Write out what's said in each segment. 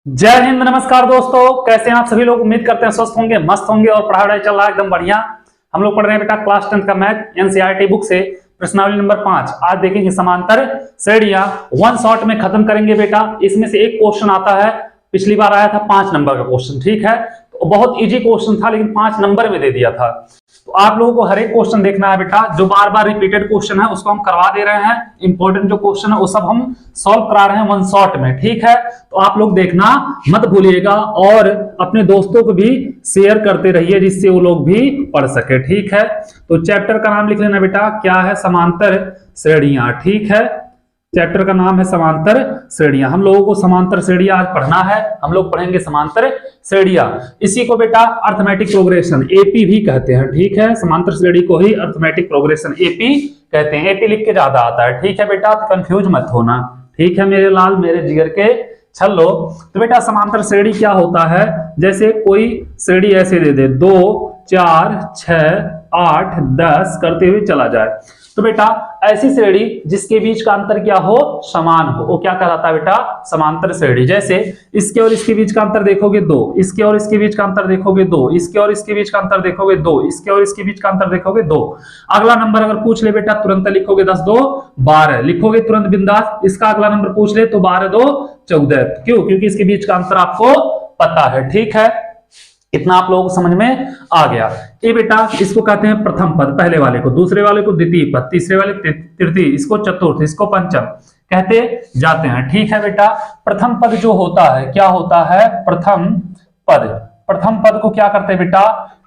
जय हिंद, नमस्कार दोस्तों। कैसे हैं आप सभी लोग? उम्मीद करते हैं स्वस्थ होंगे, मस्त होंगे और पढ़ाई चल रहा है एकदम बढ़िया। हम लोग पढ़ रहे हैं बेटा क्लास 10 का मैथ एनसीईआरटी बुक से प्रश्नावली नंबर 5। आज देखेंगे समांतर श्रेणियां, वन शॉट में खत्म करेंगे बेटा। इसमें से एक क्वेश्चन आता है, पिछली बार आया था 5 नंबर का क्वेश्चन, ठीक है। तो बहुत इजी क्वेश्चन था लेकिन 5 नंबर में दे दिया था। तो आप लोगों को हर एक क्वेश्चन देखना है बेटा। जो बार बार रिपीटेड क्वेश्चन है उसको हम करवा दे रहे हैं। इंपॉर्टेंट जो क्वेश्चन है वो सब हम सॉल्व करा रहे हैं वन शॉट में, ठीक है। तो आप लोग देखना मत भूलिएगा और अपने दोस्तों को भी शेयर करते रहिए जिससे वो लोग भी पढ़ सके, ठीक है। तो चैप्टर का नाम लिख लेना बेटा, क्या है? समांतर श्रेणियां, ठीक है। चैप्टर का नाम है समांतर श्रेणियां। हम लोगों को समांतर श्रेणियां आज पढ़ना है। हम लोग पढ़ेंगे समांतर श्रेणियां। इसी को बेटा अर्थमेटिक प्रोग्रेशन एपी भी कहते हैं, ठीक है। समांतर श्रेणी को ही अर्थमेटिक प्रोग्रेशन एपी कहते हैं। एपी लिख के ज्यादा आता है, ठीक है बेटा। तो कंफ्यूज मत होना, ठीक है मेरे लाल, मेरे जिगर के छल्लो। तो बेटा समांतर श्रेणी क्या होता है? जैसे कोई श्रेणी ऐसे दे दे 2 4 6 8 10 करते हुए चला जाए, तो बेटा ऐसी श्रेणी जिसके बीच का अंतर क्या हो? समान हो, वो क्या कहलाता है बेटा? समांतर श्रेणी। जैसे इसके और इसके बीच का अंतर देखोगे 2, इसके और इसके बीच का अंतर देखोगे 2, इसके और इसके बीच का अंतर देखोगे 2, इसके और इसके बीच का अंतर देखोगे 2। अगला नंबर अगर पूछ ले बेटा तुरंत लिखोगे 10 2 12, लिखोगे तुरंत बिंदास। इसका अगला नंबर पूछ ले तो 12 2 14। क्यों? क्योंकि इसके बीच का अंतर आपको पता है, ठीक है। इतना आप लोगों को समझ में आ गया। ये बेटा इसको कहते हैं प्रथम पद, पहले वाले को, दूसरे वाले को द्वितीय पद, तीसरे वाले तृतीय, इसको चतुर्थ, इसको पंचम कहते जाते हैं, ठीक है बेटा। प्रथम पद जो होता है क्या होता है? प्रथम पद। प्रथम पद को क्या करते हैं बेटा?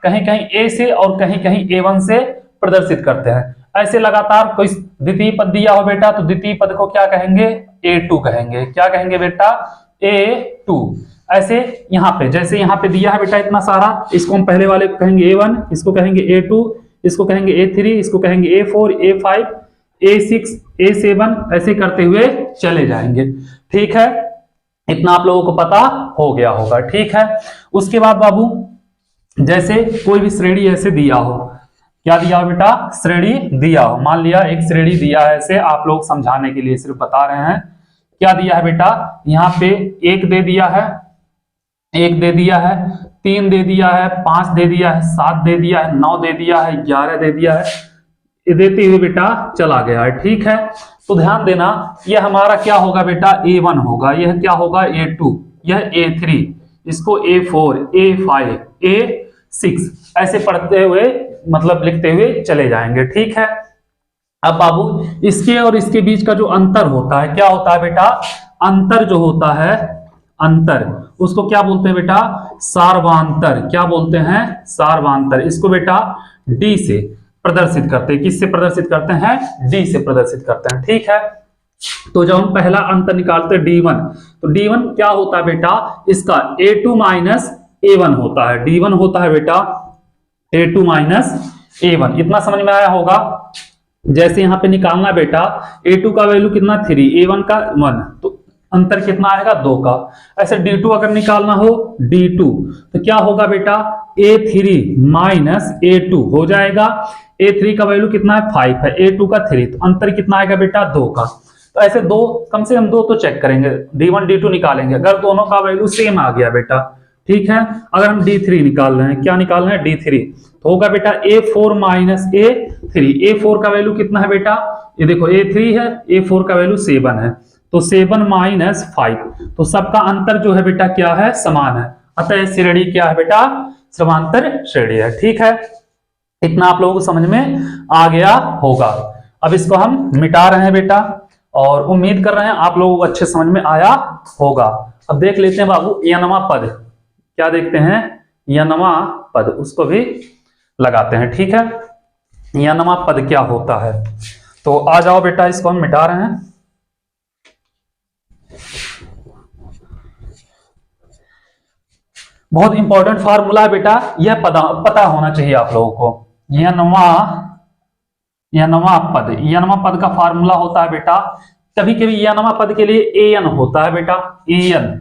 कहीं कहीं ए से और कहीं कहीं A1 से प्रदर्शित करते हैं। ऐसे लगातार कोई द्वितीय पद दिया हो बेटा तो द्वितीय पद को क्या कहेंगे? A2 कहेंगे। क्या कहेंगे बेटा? A2। ऐसे यहाँ पे, जैसे यहाँ पे दिया है बेटा इतना सारा, इसको हम पहले वाले को कहेंगे A1, इसको कहेंगे A2, इसको कहेंगे A3, इसको कहेंगे A4, A5, A6, A7, ऐसे करते हुए चले जाएंगे, ठीक है। इतना आप लोगों को पता हो गया होगा, ठीक है। उसके बाद बाबू जैसे कोई भी श्रेणी ऐसे दिया हो, क्या दिया हो बेटा? श्रेणी दिया हो। मान लिया एक श्रेणी दिया है, ऐसे आप लोग समझाने के लिए सिर्फ बता रहे हैं। क्या दिया है बेटा? यहाँ पे 1 दे दिया है, 1 दे दिया है, 3 दे दिया है, 5 दे दिया है, 7 दे दिया है, 9 दे दिया है, 11 दे दिया है, ये देते हुए बेटा चला गया है, ठीक है। तो ध्यान देना, ये हमारा क्या होगा बेटा? A1 होगा, यह क्या होगा? A2, यह A3, इसको A4, A5, A6 ऐसे पढ़ते हुए मतलब लिखते हुए चले जाएंगे, ठीक है। अब बाबू इसके और इसके बीच का जो अंतर होता है क्या होता है बेटा? अंतर जो होता है, अंतर, उसको क्या बोलते हैं बेटा? सार्वांतर। क्या बोलते हैं? सार्वांतर। इसको बेटा D से प्रदर्शित करते हैं। किससे प्रदर्शित करते हैं? D से प्रदर्शित करते हैं, ठीक है। तो जब हम पहला अंतर निकालते हैं D1, तो D1 क्या होता है बेटा? इसका A2 माइनस A1 होता है। D1 होता है बेटा A2 माइनस A1। इतना समझ में आया होगा। जैसे यहां पे निकालना बेटा, A2 का वैल्यू कितना? 3, A1 का 1, तो अंतर कितना आएगा? 2 का। ऐसे D2 अगर निकालना हो, D2 तो क्या होगा बेटा? A3 माइनस A2 हो जाएगा। A3 का वैल्यू कितना है? 5 है, A2 का 3, तो अंतर कितना आएगा बेटा? 2 का। तो ऐसे 2, कम से कम 2 तो चेक करेंगे, D1 D2 निकालेंगे। अगर दोनों का वैल्यू सेम आ गया बेटा, ठीक है। अगर हम D3 निकाल रहे हैं, क्या निकाल रहे हैं? D3, तो होगा बेटा A4 माइनस A3। A4 का वैल्यू कितना है बेटा? ये देखो A3 है, A4 का वैल्यू 7 है, तो 7 माइनस 5, तो सबका अंतर जो है बेटा क्या है? समान है। अतः श्रेणी क्या है बेटा? समांतर श्रेणी है, ठीक है। इतना आप लोगों को समझ में आ गया होगा। अब इसको हम मिटा रहे हैं बेटा और उम्मीद कर रहे हैं आप लोगों को अच्छे समझ में आया होगा। अब देख लेते हैं बाबू यनवा पद। क्या देखते हैं? यनवा पद, उसको भी लगाते हैं, ठीक है। यनवा पद क्या होता है? तो आ जाओ बेटा, इसको हम मिटा रहे हैं। बहुत इंपॉर्टेंट फार्मूला है बेटा, यह पता होना चाहिए आप लोगों को। यनवा पद, यनवा पद का फार्मूला होता है बेटा, कभी कभी यनवा पद के लिए an होता है बेटा, an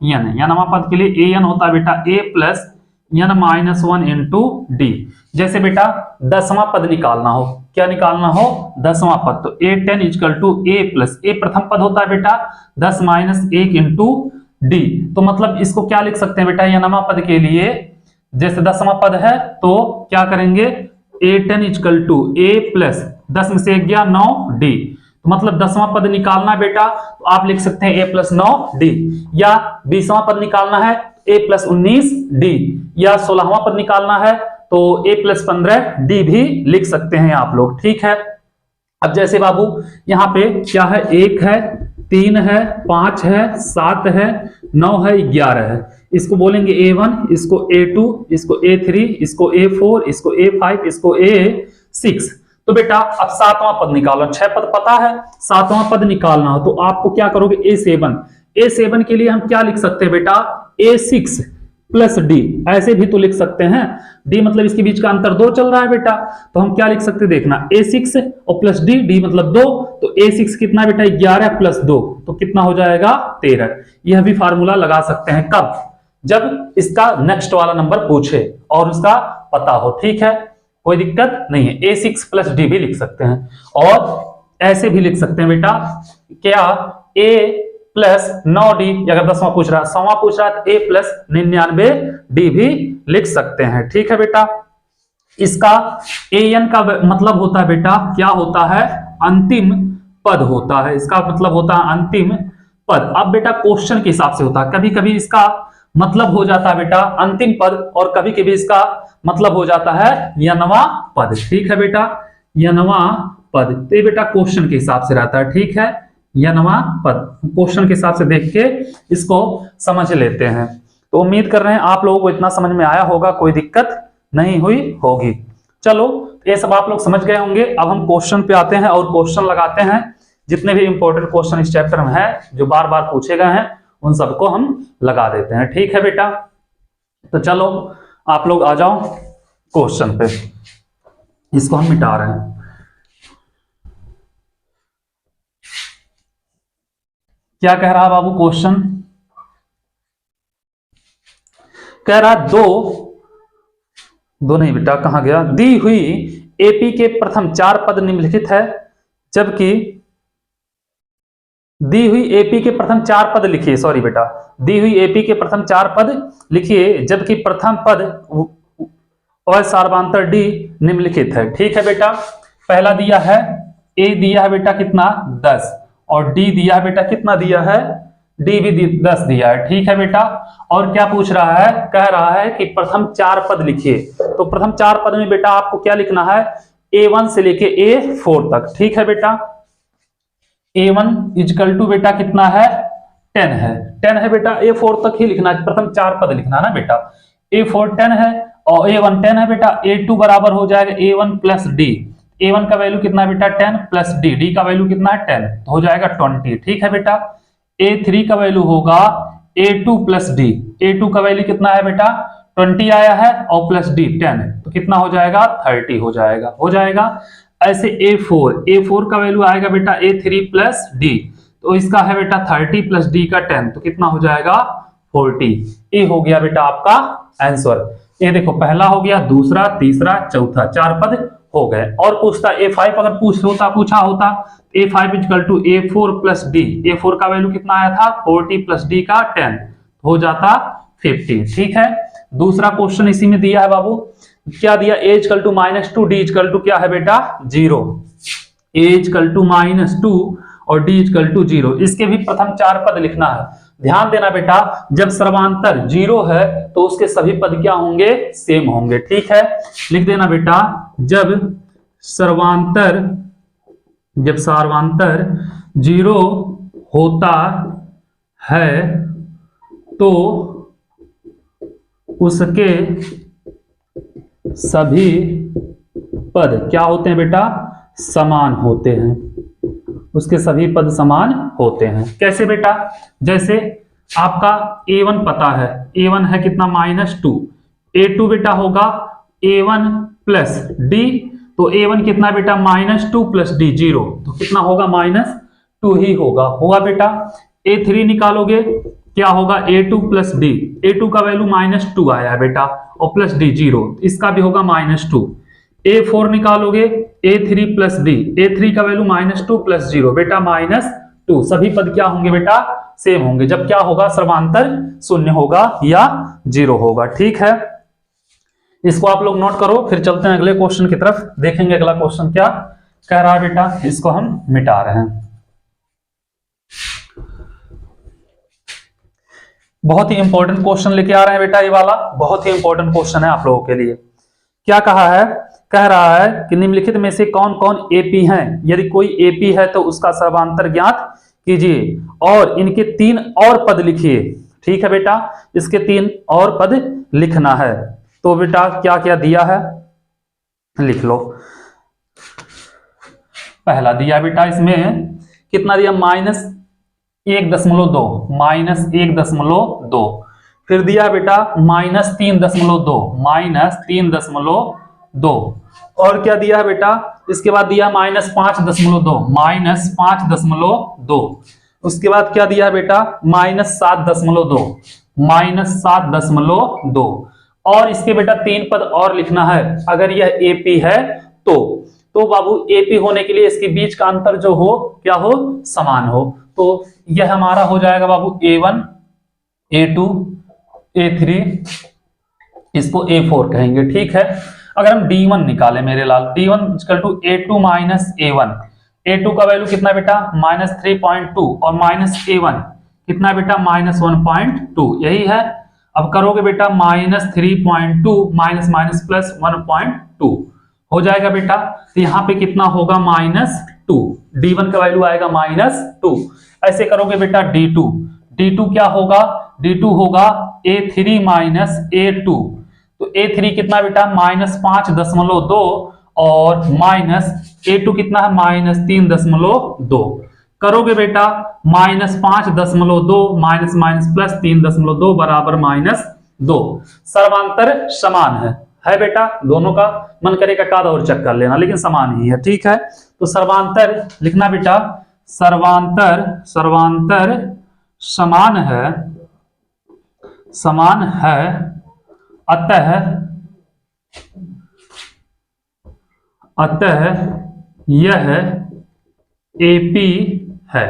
यनवा पद के लिए an होता है बेटा, a plus n minus 1 into D. जैसे बेटा 10वां पद निकालना हो, क्या निकालना हो? 10वां पद, तो A10 equal to a plus, a प्रथम पद होता है बेटा 10 माइनस 1 इंटू डी। तो मतलब इसको क्या लिख सकते हैं बेटा, यनमा पद के लिए जैसे 10वां पद है तो क्या करेंगे, A10 equal to A plus 10 में से 1 गया 9 डी। तो मतलब 10वां पद निकालना बेटा तो आप लिख सकते हैं A प्लस 9 डी, या 20वां पद निकालना है A प्लस 19 डी, या 16वां पद निकालना है तो A प्लस 15 डी भी लिख सकते हैं आप लोग। ठीक है, अब जैसे बाबू यहाँ पे क्या है, 1 है, 3 है, 5 है, 7 है, 9 है, 11 है। इसको बोलेंगे A1, इसको A2, इसको A3, इसको A4, इसको A5, इसको A6। तो बेटा अब 7वां पद निकालो, 6 पद पता है, 7वां पद निकालना हो तो आपको क्या करोगे, A7। A7 के लिए हम क्या लिख सकते हैं बेटा, A6 प्लस डी, ऐसे भी तो लिख सकते हैं। डी मतलब इसके बीच का अंतर 2 चल रहा है बेटा, तो हम क्या लिख सकते हैं देखना, A6 और प्लस डी, डी मतलब 2, तो A6 कितना बेटा 11 प्लस 2 तो कितना हो जाएगा 13। यह भी फार्मूला लगा सकते हैं, कब, जब इसका नेक्स्ट वाला नंबर पूछे और उसका पता हो। ठीक है, कोई दिक्कत नहीं है, A6 प्लस डी भी लिख सकते हैं, और ऐसे भी लिख सकते हैं बेटा क्या, A प्लस 9D, अगर 10वां पूछ रहा है, 100वां पूछ रहा है तो A प्लस 99D भी लिख सकते हैं। ठीक है बेटा, इसका AN का मतलब होता है बेटा, क्या होता है, अंतिम पद होता है, इसका मतलब होता है अंतिम पद। अब बेटा क्वेश्चन के हिसाब से होता है, कभी कभी इसका मतलब हो जाता है बेटा अंतिम पद, और कभी कभी इसका मतलब हो जाता है यनवा पद। ठीक है बेटा, यनवा पद, तो ये बेटा क्वेश्चन के हिसाब से रहता है। ठीक है, यनवा पद क्वेश्चन के हिसाब से देख के इसको समझ लेते हैं। तो उम्मीद कर रहे हैं आप लोगों को इतना समझ में आया होगा, कोई दिक्कत नहीं हुई होगी। चलो ये सब आप लोग समझ गए होंगे। अब हम क्वेश्चन पे आते हैं और क्वेश्चन लगाते हैं। जितने भी इंपॉर्टेंट क्वेश्चन इस चैप्टर में है जो बार बार पूछे गए हैं उन सबको हम लगा देते हैं। ठीक है बेटा, तो चलो आप लोग आ जाओ क्वेश्चन पे, इसको हम मिटा रहे हैं। क्या कह रहा बाबू क्वेश्चन, कह रहा दो नहीं बेटा, कहां गया, दी हुई एपी के प्रथम 4 पद निम्नलिखित है, जबकि दी हुई एपी के प्रथम 4 पद लिखिए, सॉरी बेटा, दी हुई एपी के प्रथम 4 पद लिखिए, जबकि प्रथम पद और सार्वधातुक डी निम्नलिखित है। ठीक है बेटा, पहला दिया है ए दिया है बेटा कितना 10, और डी दिया है बेटा कितना दिया है, डी भी 10 दिया है। ठीक है बेटा, और क्या पूछ रहा है, कह रहा है कि प्रथम 4 पद लिखिए। तो प्रथम 4 पद में बेटा आपको क्या लिखना है, A1 से लेके A4 तक। ठीक है बेटा, A1 इक्वल टू बेटा कितना है 10 है, 10 है बेटा, A4 तक ही लिखना है, प्रथम 4 पद लिखना है ना बेटा। A4 10 है और A1 10 है बेटा, A2 बराबर हो जाएगा A1 प्लस डी। A1 का वैल्यू कितना है बेटा 10 प्लस डी, डी का वैल्यू कितना है 10, तो हो जाएगा 20। ठीक है बेटा, A3 का वैल्यू होगा A2 प्लस डी, A2 का वैल्यू कितना है बेटा 20 आया है, और प्लस डी 10, तो कितना हो जाएगा 30 हो जाएगा। ऐसे A4 का वैल्यू आएगा बेटा A3 प्लस डी, तो इसका है बेटा 30 प्लस डी का 10, तो कितना हो जाएगा 40। ये हो गया बेटा आपका आंसर। ये देखो पहला हो गया, दूसरा, तीसरा, चौथा, 4 पद हो गए। और पूछता A5 अगर पूछा होता A5 equal to A4 plus D, A4 का वैल्यू कितना आया था 40 प्लस डी का 10, हो जाता 50। ठीक है, दूसरा क्वेश्चन इसी में दिया है बाबू, क्या दिया, A equal to -2, D equal to क्या है बेटा 0, A इक्वल टू -2 और डी इक्वल टू 0। इसके भी प्रथम 4 पद लिखना है। ध्यान देना बेटा, जब सर्वांतर 0 है तो उसके सभी पद क्या होंगे, सेम होंगे। ठीक है, लिख देना बेटा, जब सर्वांतर 0 होता है तो उसके सभी पद क्या होते हैं बेटा, समान होते हैं, उसके सभी पद समान होते हैं। कैसे बेटा, जैसे आपका A1 पता है, A1 है कितना -2, A2 बेटा होगा A1 प्लस डी, तो A1 कितना बेटा -2 प्लस डी 0, तो कितना होगा -2 ही होगा बेटा। A3 निकालोगे क्या होगा A2 प्लस डी, A2 का वैल्यू -2 आया है बेटा, और प्लस डी 0, इसका भी होगा -2। A4 निकालोगे A3 प्लस डी, A3 का वैल्यू -2 प्लस 0 बेटा -2, सभी पद क्या होंगे बेटा सेम होंगे जब क्या होगा, सर्वांतर शून्य होगा या 0 होगा। ठीक है, इसको आप लोग नोट करो। फिर चलते हैं अगले क्वेश्चन की तरफ, देखेंगे अगला क्वेश्चन क्या कह रहा है बेटा। इसको हम मिटा रहे हैं। बहुत ही इंपॉर्टेंट क्वेश्चन लेके आ रहे हैं बेटा, ये वाला बहुत ही इंपॉर्टेंट क्वेश्चन है आप लोगों के लिए। क्या कहा है, कह रहा है कि निम्नलिखित में से कौन कौन एपी हैं, यदि कोई एपी है तो उसका सर्वांतर ज्ञात कीजिए और इनके 3 और पद लिखिए। ठीक है बेटा, इसके 3 और पद लिखना है। तो बेटा क्या क्या दिया है लिख लो। पहला दिया बेटा इसमें कितना दिया, -1.2, -1.2। फिर दिया बेटा -3.2, -3.2। और क्या दिया है बेटा, इसके बाद दिया -5.2, -5.2। उसके बाद क्या दिया है बेटा, -7.2, -7.2। और इसके बेटा 3 पद और लिखना है। अगर यह एपी है तो बाबू एपी होने के लिए इसके बीच का अंतर जो हो क्या हो, समान हो। तो यह हमारा हो जाएगा बाबू A1, A2, A3, इसको A4 कहेंगे। ठीक है, अगर हम D1 निकालें मेरे लाल, D1 = A2 - A1। A2 का वैल्यू कितना बेटा, -3.2 और -A1 कितना बेटा, -1.2। यही है। अब करोगे बेटा -3.2 - +1.2 हो जाएगा बेटा। तो यहाँ पे कितना होगा, -2। D1 का वैल्यू आएगा -2। ऐसे करोगे बेटा D2 क्या होगा, D2 होगा A3 - A2। तो A3 कितना बेटा, -5.2 और -A2 कितना है, -3.2। करोगे बेटा -5.2 -3.2 बराबर -2। सर्वांतर समान है बेटा, दोनों का मन करेगा एक आधा और चेक कर लेना, लेकिन समान ही है। ठीक है, तो सर्वांतर लिखना बेटा, सर्वांतर समान है अतः यह एपी है।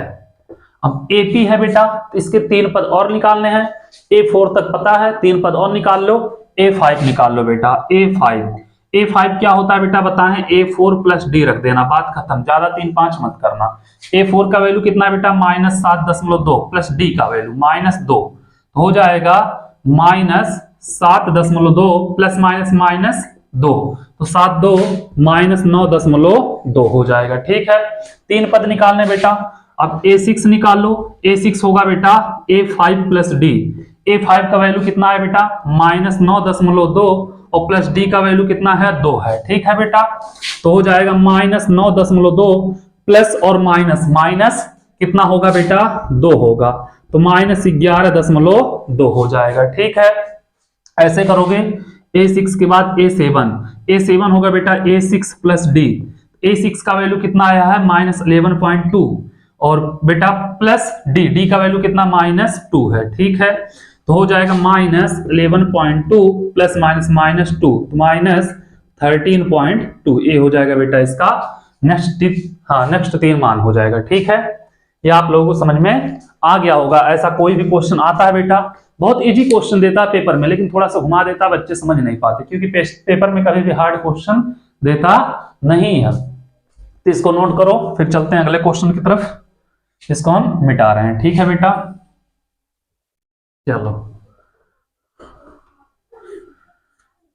अब एपी है बेटा, तो इसके 3 पद और निकालने हैं। A4 तक पता है, 3 पद और निकाल लो। A5 निकाल लो बेटा, A5 क्या होता है बेटा बताएं, A4 + D रख देना, बात खत्म, ज्यादा 3-5 मत करना। A4 का वैल्यू कितना है बेटा, -7.2 प्लस D का वैल्यू -2, हो जाएगा -7.2 ± -2, तो 7×2 -9.2 हो जाएगा। ठीक है, 3 पद निकालने बेटा। अब A6 निकाल लो। A6 होगा बेटा A5 + D। A5 का वैल्यू कितना है बेटा, -9.2 और प्लस D का वैल्यू कितना है, 2 है। ठीक है बेटा, तो हो जाएगा -9.2 प्लस और माइनस कितना होगा बेटा, 2 होगा, तो -11.2 हो जाएगा। ठीक है, ऐसे करोगे। A6 के बाद A7 होगा बेटा A6 + D। A6 का वैल्यू कितना आया है, -11.2 और बेटा प्लस D का वैल्यू कितना, -2 है। ठीक है, तो हो जाएगा -11.2 प्लस -2 तो -13.2। ये हो जाएगा बेटा इसका नेक्स्ट 3 मान हो जाएगा। ठीक है, ये आप लोगों को समझ में आ गया होगा। ऐसा कोई भी क्वेश्चन आता है बेटा, बहुत इजी क्वेश्चन देता है पेपर में, लेकिन थोड़ा सा घुमा देता है, बच्चे समझ नहीं पाते, क्योंकि पेपर में कभी भी हार्ड क्वेश्चन देता नहीं है। तो इसको नोट करो, फिर चलते हैं अगले क्वेश्चन की तरफ। इसको हम मिटा रहे हैं। ठीक है बेटा, चलो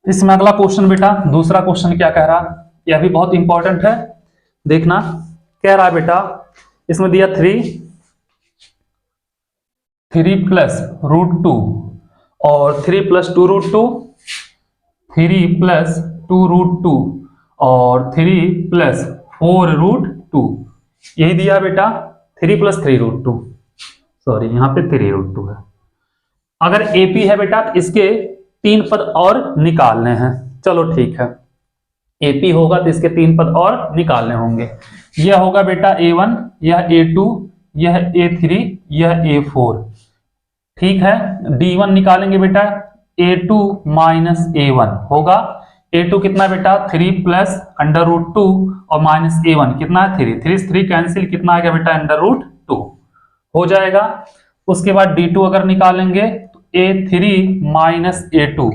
इसमें अगला क्वेश्चन बेटा, दूसरा क्वेश्चन क्या कह रहा, यह भी बहुत इंपॉर्टेंट है, देखना। कह रहा है बेटा, इसमें दिया 3 + √2 और 3 + 2√2, 3 + 2√2 और 3 + 4√2, यही दिया बेटा। 3 + 3√2, सॉरी यहाँ पे 3√2 है। अगर एपी है बेटा तो इसके 3 पद और निकालने हैं। चलो ठीक है, एपी होगा तो इसके 3 पद और निकालने होंगे। यह होगा बेटा A1, यह A2, यह A3, यह A4। ठीक है, D1 निकालेंगे बेटा, A2 - A1 होगा। A2 कितना बेटा, 3 + √2 और -A1 कितना है, 3 3 कैंसिल, कितना आ गया बेटा, √2 हो जाएगा। उसके बाद D2 अगर निकालेंगे तो A3 माइनस A2,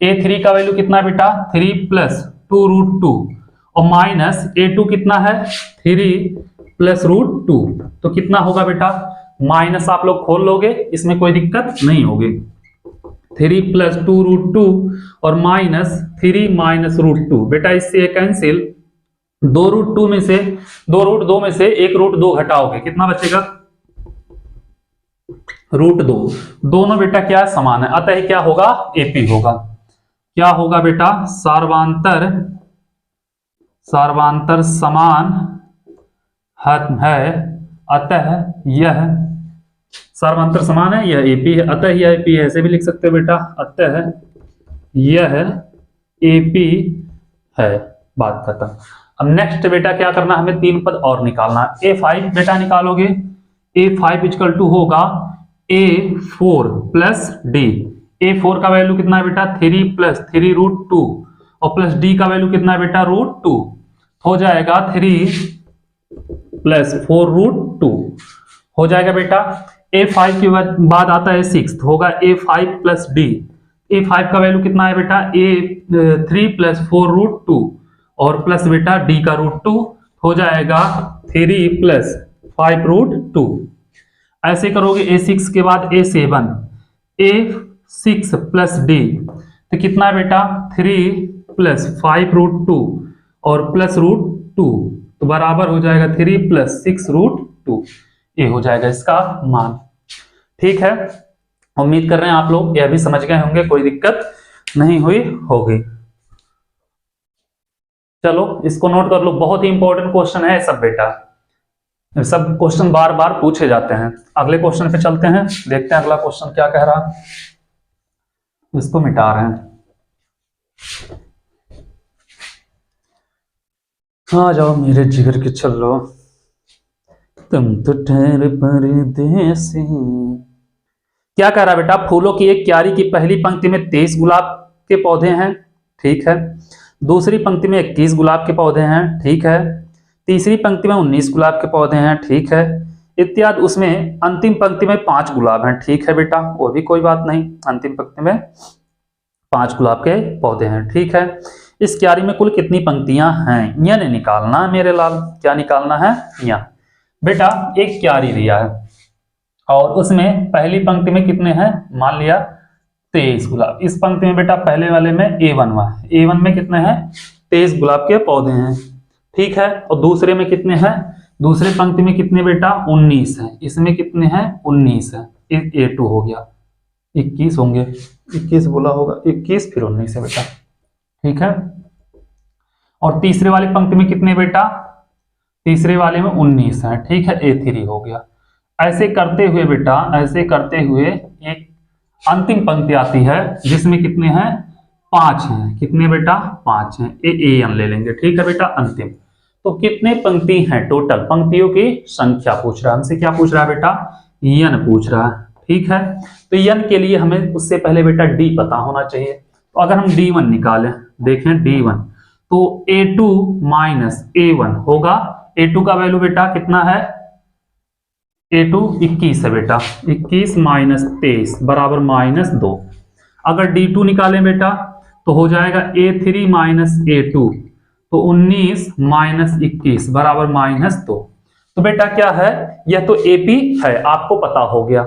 A3 का वैल्यू कितना बेटा 3 प्लस 2√2 और माइनस A2 कितना है 3 प्लस √2, तो कितना होगा बेटा, माइनस आप लोग खोल लोगे, इसमें कोई दिक्कत नहीं होगी। 3 प्लस 2√2 और माइनस 3 माइनस √2, बेटा इससे कैंसिल, 2√2 में से 2√2 में से 1√2 घटाओगे, कितना बचेगा √2, दोनों बेटा क्या समान है, अतः क्या होगा AP होगा। क्या होगा बेटा, सार्वांतर समान है, अतः यह सार्वांतर समान है, यह AP है, अतः यह AP है, ऐसे भी लिख सकते हो बेटा, अतः यह AP है, बात खत्म। अब नेक्स्ट बेटा क्या करना, हमें 3 पद और निकालना। A5 बेटा निकालोगे, A5 इक्वल टू होगा A4 प्लस D। A4 का वैल्यू कितना है बेटा 3 प्लस 3√2 और प्लस D का वैल्यू कितना है बेटा √2, हो जाएगा 3 प्लस 4√2 हो जाएगा बेटा। A5 के बाद आता है 6, होगा A5 प्लस D। A5 का वैल्यू कितना है बेटा A3 प्लस 4√2 और प्लस बेटा D का √2, हो जाएगा 3 प्लस 5√2। ऐसे करोगे A6 के बाद A7, A6 प्लस D, तो कितना है बेटा 3 प्लस 5√2 और प्लस √2, तो बराबर हो जाएगा 3 प्लस 6√2, ये हो जाएगा इसका मान। ठीक है, उम्मीद कर रहे हैं आप लोग यह भी समझ गए होंगे, कोई दिक्कत नहीं हुई होगी। चलो इसको नोट कर लो, बहुत ही इंपॉर्टेंट क्वेश्चन है सब बेटा, सब क्वेश्चन बार बार पूछे जाते हैं। अगले क्वेश्चन पे चलते हैं, देखते हैं अगला क्वेश्चन क्या कह रहा है। इसको मिटा रहे हैं, आ जाओ मेरे जिगर के चलो, तुम तो ठहर परदेसी। क्या कह रहा है बेटा, फूलों की एक क्यारी की पहली पंक्ति में 23 गुलाब के पौधे हैं, ठीक है, दूसरी पंक्ति में 21 गुलाब के पौधे हैं, ठीक है, तीसरी पंक्ति में 19 गुलाब के पौधे हैं, ठीक है, इत्यादि। उसमें अंतिम पंक्ति में 5 गुलाब हैं, ठीक है बेटा, वो भी कोई बात नहीं, अंतिम पंक्ति में 5 गुलाब के पौधे हैं, ठीक है। इस क्यारी में कुल कितनी पंक्तियां हैं, यह निकालना है मेरे लाल। क्या निकालना है, यह बेटा एक क्यारी दिया है और उसमें पहली पंक्ति में कितने हैं, मान लिया 23 गुलाब। इस पंक्ति में बेटा पहले वाले में A1 में कितने हैं 23 गुलाब के पौधे हैं, ठीक है, और दूसरे में कितने हैं, दूसरे पंक्ति में कितने बेटा 19 हैं, इसमें कितने हैं 19 है, A2 हो गया 21 होंगे, 21 बोला होगा, 21 फिर 19 है बेटा, ठीक है। और तीसरे वाली पंक्ति में कितने बेटा, तीसरे वाले में 19 है, ठीक है, A3 हो गया। ऐसे करते हुए बेटा, ऐसे करते हुए एक अंतिम पंक्ति आती है जिसमें कितने हैं 5 हैं, कितने बेटा 5 हैं, AN ले लेंगे, ठीक है बेटा, अंतिम। तो कितने पंक्ति हैं, टोटल पंक्तियों की संख्या पूछ रहा है हमसे, क्या पूछ रहा है बेटा, n पूछ रहा है, ठीक है। तो n के लिए हमें उससे पहले बेटा D पता होना चाहिए, तो अगर हम D1 निकालें, देखें D1, तो A2 माइनस A1 होगा, A2 का वैल्यू बेटा कितना है, A2 21 है बेटा, 21 माइनस 23 बराबर -2। अगर D2 निकालें बेटा तो हो जाएगा A3 माइनस A2, तो 19 माइनस 21 बराबर -2। तो बेटा क्या है, यह तो AP है, आपको पता हो गया।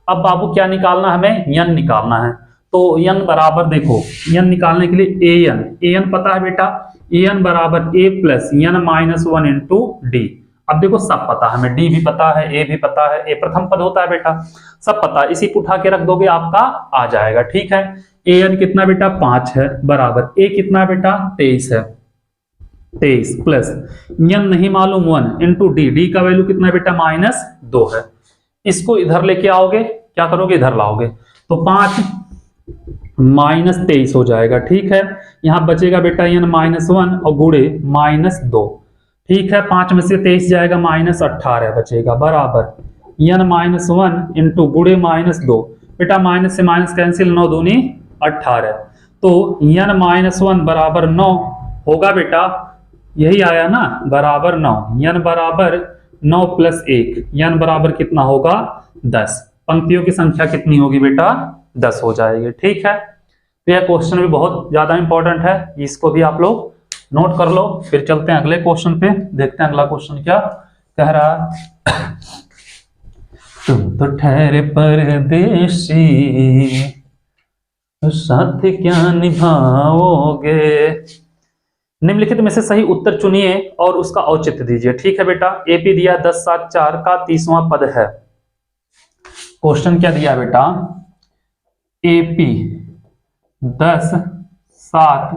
अब बाबू क्या निकालना, हमें n निकालना है। तो n बराबर देखो, n निकालने के लिए an पता है बेटा, an बराबर A plus n minus 1 into D। अब देखो सब पता है हमें, D भी पता है, A भी पता है, A प्रथम पद होता है बेटा, सब पता है, इसी को उठा के रख दोगे आपका आ जाएगा, ठीक है। an कितना बेटा 5 है, बराबर A कितना बेटा 23 है, 23 प्लस n नहीं मालूम 1 इंटू D का वैल्यू कितना बेटा -2 है। इसको इधर लेके आओगे, क्या करोगे इधर लाओगे, तो 5 माइनस 23 हो जाएगा, ठीक है। यहां बचेगा बेटा n -1 और गुणे -2, ठीक है। 5 में से 23 जाएगा -18 बचेगा, बराबर n -1 इंटू गुणे -2, बेटा माइनस से माइनस कैंसिल, 9 दूनी 18, तो n -1 बराबर 9 होगा बेटा, यही आया ना, बराबर 9, n बराबर 9 प्लस 1, n बराबर कितना होगा 10। पंक्तियों की संख्या कितनी होगी बेटा? 10 हो जाएगी। ठीक है, तो यह क्वेश्चन भी बहुत ज्यादा इंपॉर्टेंट है, इसको भी आप लोग नोट कर लो। फिर चलते हैं अगले क्वेश्चन पे, देखते हैं अगला क्वेश्चन क्या कह रहा है। तुम तो ठहरे परदेसी, साथ क्या निभाओगे। निम्नलिखित में से सही उत्तर चुनिए और उसका औचित्य दीजिए। ठीक है बेटा, एपी दिया 10, 7, 4 का 30वां पद है। क्वेश्चन क्या दिया बेटा? एपी 10, 7,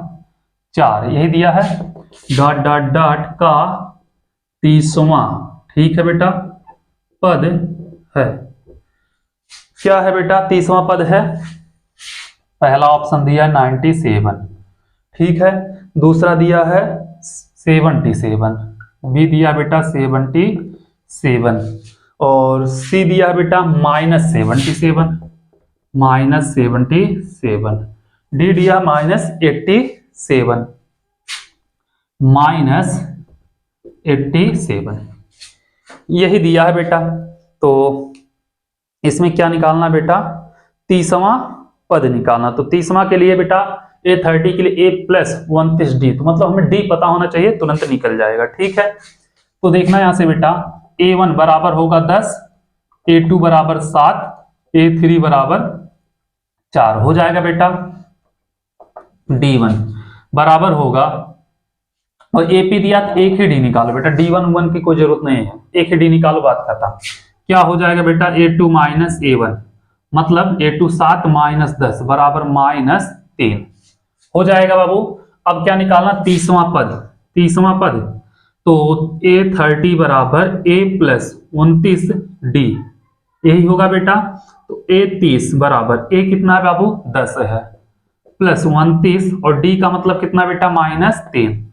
4 यही दिया है, डॉट डॉट डॉट का 30वां, ठीक है बेटा, पद है। क्या है बेटा? 30वां पद है। पहला ऑप्शन दिया 97, ठीक है। दूसरा दिया है 77, बी दिया बेटा 77, और सी दिया बेटा -77, डी दिया -87, -87 यही दिया है बेटा। तो इसमें क्या निकालना बेटा? 30वां पद निकालना। तो 30वां के लिए बेटा A30 के लिए A+29D, तो मतलब हमें D पता होना चाहिए, तुरंत निकल जाएगा। ठीक है, तो देखना यहां से बेटा, A1 बराबर होगा 10, A2 बराबर 7, A3 बराबर 4 हो जाएगा बेटा। D1 बराबर होगा, और AP दिया तो एक ही D निकालो बेटा, D1 1 की कोई जरूरत नहीं है, एक ही D निकालो, बात खत्म। क्या हो जाएगा बेटा? A2 -A1, मतलब A2 7 -10 बराबर -3 हो जाएगा बाबू। अब क्या निकालना? 30वां पद, 30वां पद, तो A30 बराबर A+29D यही होगा बेटा। तो A30 बराबर A कितना है बाबू? 10 है, +29, और D का मतलब कितना बेटा? -3,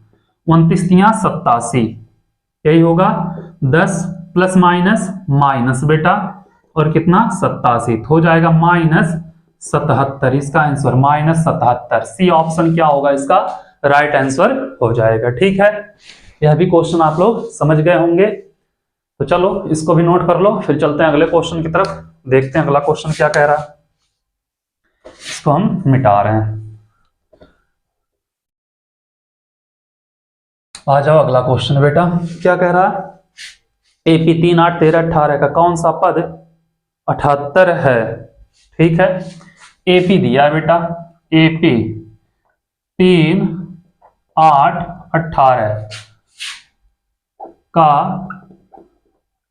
29 यहाँ 87, यही होगा 10 प्लस माइनस बेटा, और कितना? 87, हो जाएगा -77, इसका आंसर -77। सी ऑप्शन क्या होगा इसका? राइट आंसर हो जाएगा। ठीक है, यह भी क्वेश्चन आप लोग समझ गए होंगे। तो चलो इसको भी नोट कर लो, फिर चलते हैं अगले क्वेश्चन की तरफ, देखते हैं अगला क्वेश्चन क्या कह रहा है। इसको हम मिटा रहे हैं। आ जाओ अगला क्वेश्चन बेटा, क्या कह रहा है? एपी 3, 8, 13, 18 का कौन सा पद 78 है? ठीक है, एपी दिया है बेटा, एपी 3, 8, 18 का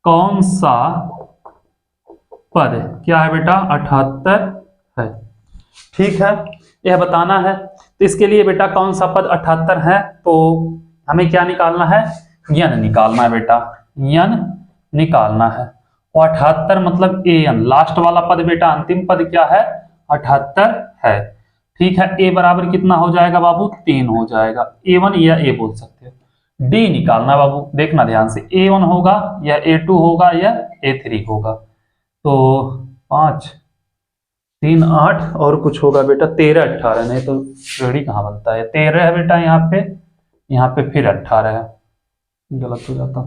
कौन सा पद क्या है बेटा? 78 है। ठीक है, यह बताना है। तो इसके लिए बेटा कौन सा पद 78 है, तो हमें क्या निकालना है? यन निकालना है बेटा, यन निकालना है। और 78 मतलब एन, लास्ट वाला पद बेटा, अंतिम पद क्या है? 78 है। ठीक है, ए बराबर कितना हो जाएगा बाबू? 3 हो जाएगा। A1 या ए बोल सकते हो। डी निकालना बाबू, देखना ध्यान से, A1 होगा या A2 होगा या A3 होगा। तो 5, 3, 8 और कुछ होगा बेटा 13, 18, नहीं तो रेडी कहाँ बनता है? 13 है बेटा यहाँ पे फिर 18 है, गलत हो जाता।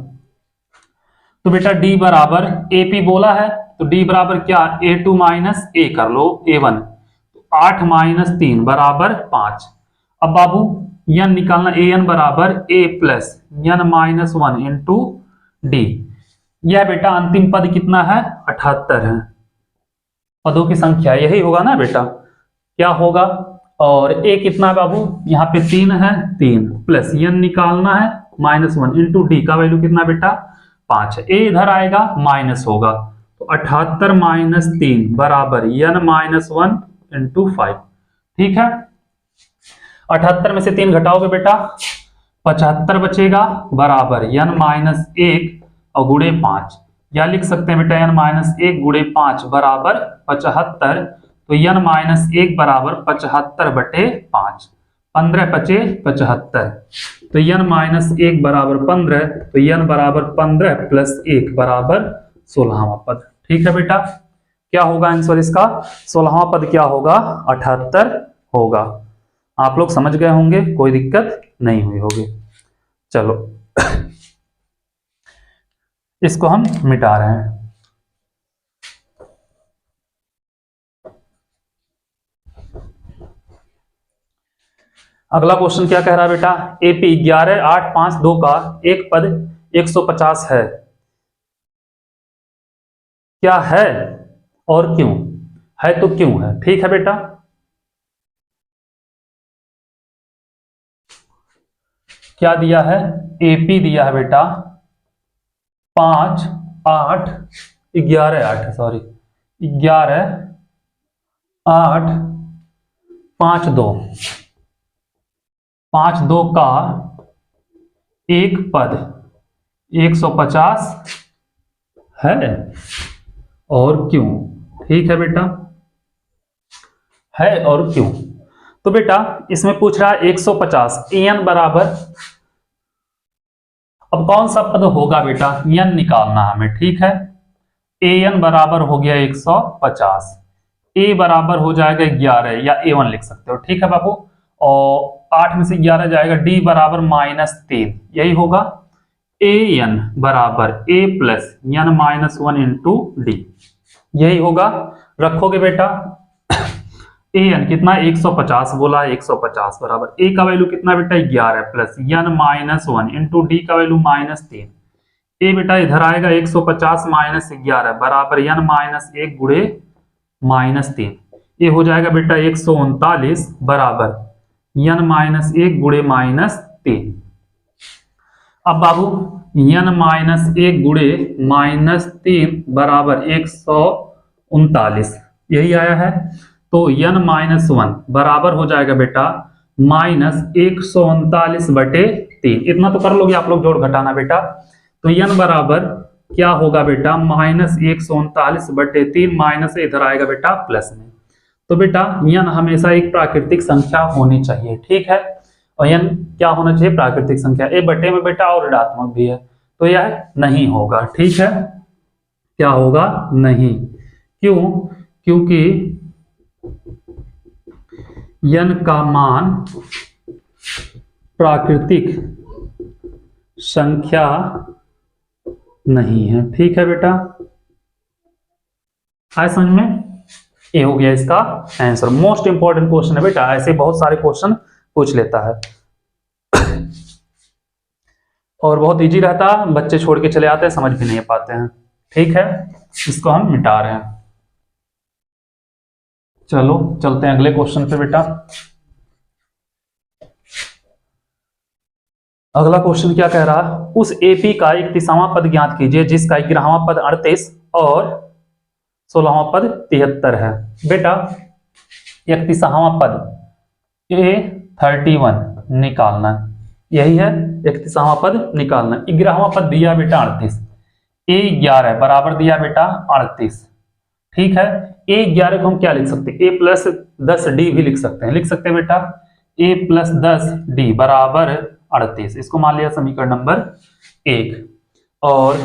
तो बेटा डी बराबर एपी बोला है, तो डी बराबर क्या? A2 माइनस ए कर लो, A1, तो 8 - 3 बराबर 5। अब बाबू यन निकालना, एन बराबर A plus N -1 into D. यह बेटा अंतिम पद कितना है? 78 है। पदों की संख्या यही होगा ना बेटा, क्या होगा? और ए कितना है बाबू? यहाँ पे 3 है, 3 प्लस यन निकालना है -1 इंटू डी का वैल्यू कितना बेटा? 5। ए इधर आएगा, माइनस होगा, तो 78 - 3 बराबर यन -1 इंटू 5। ठीक है, 78 में से 3 घटाओगे बेटा 75 बचेगा, बराबर यन -1 और गुणे 5, या लिख सकते हैं बेटा यन -1 गुणे 5 बराबर 75। तो यन -1 बराबर 75/5, 15 बचे 75, तो यन -1 बराबर 15, तो यन बराबर 15 + 1 बराबर 16वां पद। ठीक है बेटा, क्या होगा आंसर इसका? 16वां पद क्या होगा? 78 होगा। आप लोग समझ गए होंगे, कोई दिक्कत नहीं हुई होगी। चलो इसको हम मिटा रहे हैं। अगला क्वेश्चन क्या कह रहा है बेटा, एपी 11, 8, 5, 2 का एक पद 150 है, क्या है और क्यों? है तो क्यों है? ठीक है बेटा, क्या दिया है, एपी दिया है बेटा 5, 8, 11, 8 सॉरी 11, 8, 5, 2, 5, 2 का एक पद 150 है और क्यों? ठीक है बेटा, है और क्यों? तो बेटा इसमें पूछ रहा है 150 एन बराबर, अब कौन सा पद होगा बेटा, एन निकालना हमें। ठीक है, एन बराबर हो गया 150, ए बराबर हो जाएगा 11 या A1 लिख सकते हो। ठीक है बाबू, और 8 में से 11 जाएगा, डी बराबर -3, यही होगा। ए एन बराबर A plus N -1 into D, यही होगा। रखोगे बेटा ए एन कितना 150 बोला है, 150 बराबर ए का वैल्यू कितना बेटा 11 प्लस एन -1 इंटू डी का वैल्यू -3। ए बेटा इधर आएगा 150 -11 बराबर एन -1 गुणे -3, ये हो जाएगा बेटा 139 बराबर एन -1 गुणे -3। अब बाबू एन -1 गुणे -3 बराबर 139, यही आया है। तो एन -1 बराबर हो जाएगा बेटा -139/3, इतना तो कर लोगे आप लोग जोड़ घटाना बेटा। तो एन बराबर क्या होगा बेटा -139/3, माइनस इधर आएगा बेटा प्लस में। तो बेटा एन हमेशा एक प्राकृतिक संख्या होनी चाहिए। ठीक है, और एन क्या होना चाहिए, प्राकृतिक संख्या। ए बटे में बेटा और ऋणात्मक भी है, तो यह नहीं होगा। ठीक है, क्या होगा, नहीं। क्यों? क्योंकि एन का मान प्राकृतिक संख्या नहीं है। ठीक है बेटा, आए समझ में? ये हो गया इसका आंसर। मोस्ट इंपॉर्टेंट क्वेश्चन है बेटा, ऐसे बहुत सारे क्वेश्चन पूछ लेता है और बहुत इजी रहता है, बच्चे छोड़ के चले आते हैं, समझ भी नहीं पाते हैं। ठीक है, इसको हम मिटा रहे हैं। चलो चलते हैं अगले क्वेश्चन पे बेटा। अगला क्वेश्चन क्या कह रहा है, उस एपी का 31वां पद ज्ञात कीजिए जिसका 11वां पद 38 और 16वां पद 73 है। बेटा 31वां पद A31 निकालना, यही है 31वां पद निकालना। 11वां पद दिया बेटा 38, A11 बराबर दिया बेटा 38। ठीक है, A11 को हम क्या लिख सकते हैं, A प्लस 10D भी लिख सकते हैं। लिख सकते हैं बेटा A प्लस 10D बराबर 38, इसको मान लिया समीकरण नंबर 1। और